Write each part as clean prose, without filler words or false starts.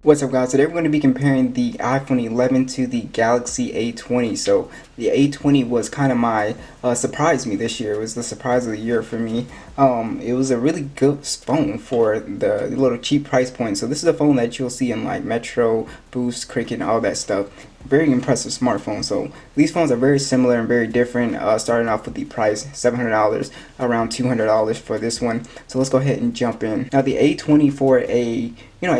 What's up, guys? Today we're going to be comparing the iPhone 11 to the Galaxy A20. So the A20 was kind of my surprised me this year. It was the surprise of the year for me. It was a really good phone for the little cheap price point. So this is a phone that you'll see in like Metro, Boost, Cricket, and all that stuff. Very impressive smartphone. So these phones are very similar and very different. Starting off with the price, $700, around $200 for this one. So let's go ahead and jump in. Now the A20 for a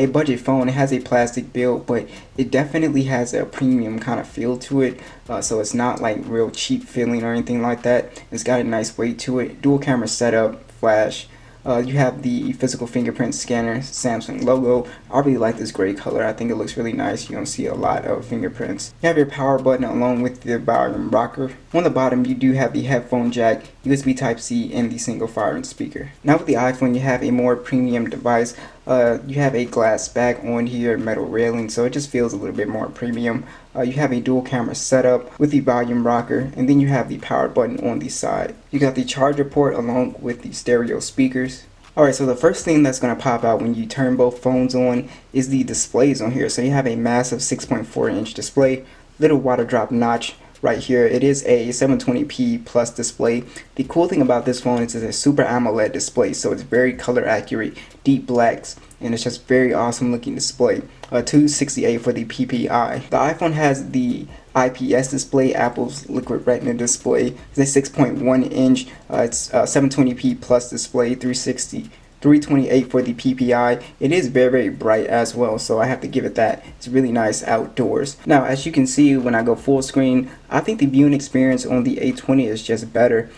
budget phone, it has a plastic build, but it definitely has a premium kind of feel to it. So it's not like real cheap feeling or anything like that. It's got a nice weight to it. Dual camera setup, flash. You have the physical fingerprint scanner, Samsung logo. I really like this gray color. I think it looks really nice. You don't see a lot of fingerprints. You have your power button along with the volume rocker. On the bottom, you do have the headphone jack, USB Type-C, and the single firing speaker. Now with the iPhone, you have a more premium device. You have a glass back on here, metal railing, so it just feels a little bit more premium. You have a dual camera setup with the volume rocker, and then you have the power button on the side. You got the charger port along with the stereo speakers. Alright, so the first thing that's going to pop out when you turn both phones on is the displays on here. So you have a massive 6.4-inch display, little water drop notch right here. It is a 720p plus display. The cool thing about this phone is it's a super AMOLED display, so it's very color accurate, deep blacks, and it's just very awesome looking display. 268 for the PPI. The iPhone has the IPS display, Apple's Liquid Retina display. It's a 6.1 inch. It's 720p plus display, 328 for the PPI. It is very, very bright as well, so I have to give it that. It's really nice outdoors. Now, as you can see, when I go full screen, I think the viewing experience on the A20 is just better.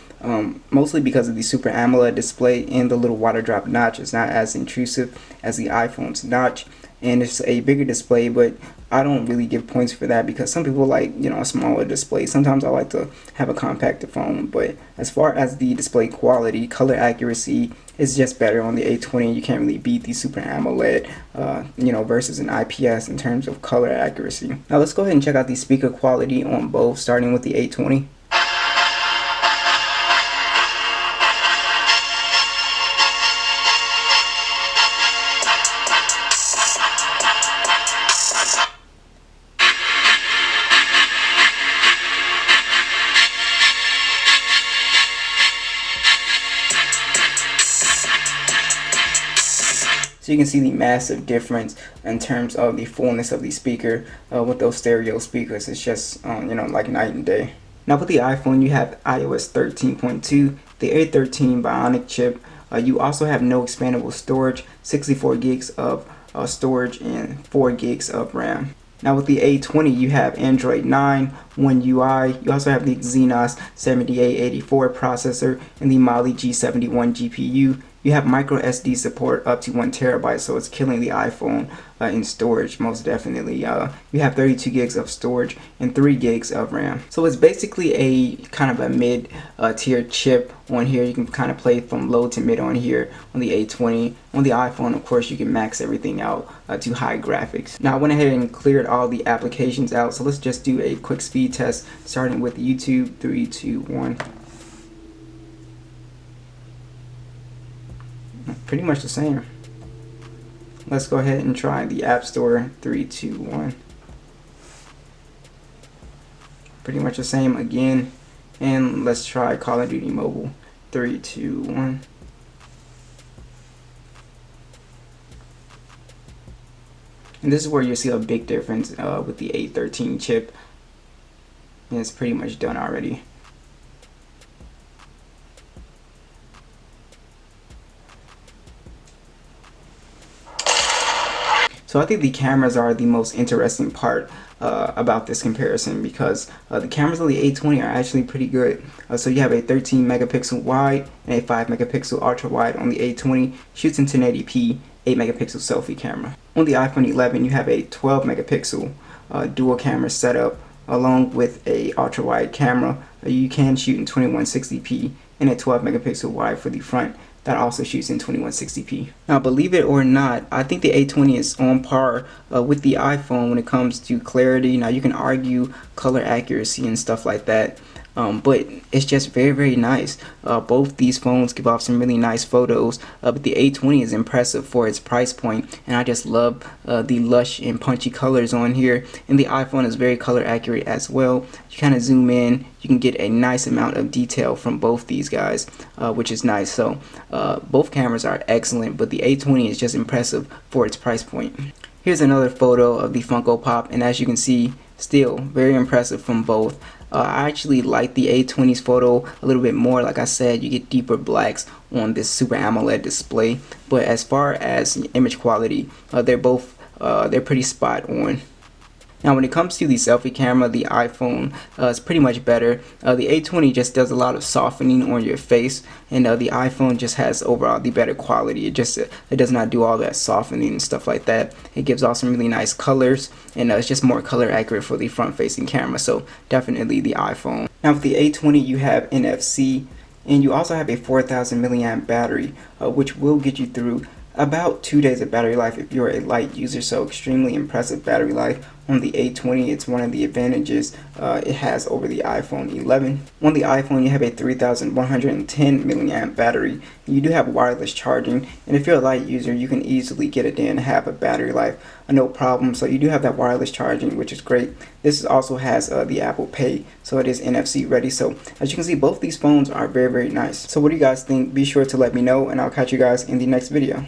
Mostly because of the Super AMOLED display and the little water drop notch. It's not as intrusive as the iPhone's notch, and it's a bigger display, but I don't really give points for that because some people like, a smaller display. Sometimes I like to have a compacted phone, but as far as the display quality, color accuracy is just better on the A20. You can't really beat the Super AMOLED, versus an IPS in terms of color accuracy. Now let's go ahead and check out the speaker quality on both, starting with the A20. So you can see the massive difference in terms of the fullness of the speaker with those stereo speakers. It's just, like night and day. Now with the iPhone, you have iOS 13.2, the A13 Bionic chip. You also have no expandable storage, 64 gigs of storage and 4 gigs of RAM. Now with the A20, you have Android 9, One UI. You also have the Exynos 7884 processor and the Mali G71 GPU. You have micro SD support up to 1 terabyte, so it's killing the iPhone in storage, most definitely. You have 32 gigs of storage and 3 gigs of RAM. So it's basically a kind of a mid tier chip on here. You can kind of play from low to mid on here on the A20. On the iPhone, of course, you can max everything out to high graphics. Now I went ahead and cleared all the applications out, so let's just do a quick speed test starting with YouTube. 3, 2, 1. Pretty much the same. Let's go ahead and try the App Store. 3, 2, 1. Pretty much the same again. And let's try Call of Duty Mobile. 3, 2, 1. And this is where you see a big difference with the A13 chip. And it's pretty much done already. So I think the cameras are the most interesting part about this comparison because the cameras on the A20 are actually pretty good. So you have a 13 megapixel wide and a 5 megapixel ultra wide on the A20, shoots in 1080p, 8 megapixel selfie camera. On the iPhone 11 you have a 12 megapixel dual camera setup along with a ultra wide camera. You can shoot in 2160p and a 12 megapixel wide for the front. That also shoots in 2160p. Now, believe it or not, I think the A20 is on par with the iPhone when it comes to clarity. Now, you can argue color accuracy and stuff like that, but it's just very nice. Both these phones give off some really nice photos, but the A20 is impressive for its price point, and I just love the lush and punchy colors on here. And the iPhone is very color accurate as well. You kind of zoom in, you can get a nice amount of detail from both these guys, which is nice. So both cameras are excellent, but the A20 is just impressive for its price point. Here's another photo of the Funko Pop, and as you can see, still very impressive from both. I actually like the A20's photo a little bit more. Like I said, you get deeper blacks on this Super AMOLED display, but as far as image quality, they're pretty spot on. Now when it comes to the selfie camera, the iPhone is pretty much better. The A20 just does a lot of softening on your face, and the iPhone just has overall the better quality. It does not do all that softening and stuff like that. It gives off some really nice colors, and it's just more color accurate for the front facing camera, so definitely the iPhone. Now with the A20 you have NFC, and you also have a 4,000 milliamp battery, which will get you through about 2 days of battery life if you're a light user, so extremely impressive battery life on the A20. It's one of the advantages it has over the iPhone 11. On the iPhone you have a 3,110 milliamp battery. You do have wireless charging, and if you're a light user you can easily get a day and a half of battery life, no problem. So you do have that wireless charging, which is great. This also has the Apple Pay, so it is NFC ready. So as you can see, both these phones are very nice. So what do you guys think? Be sure to let me know, and I'll catch you guys in the next video.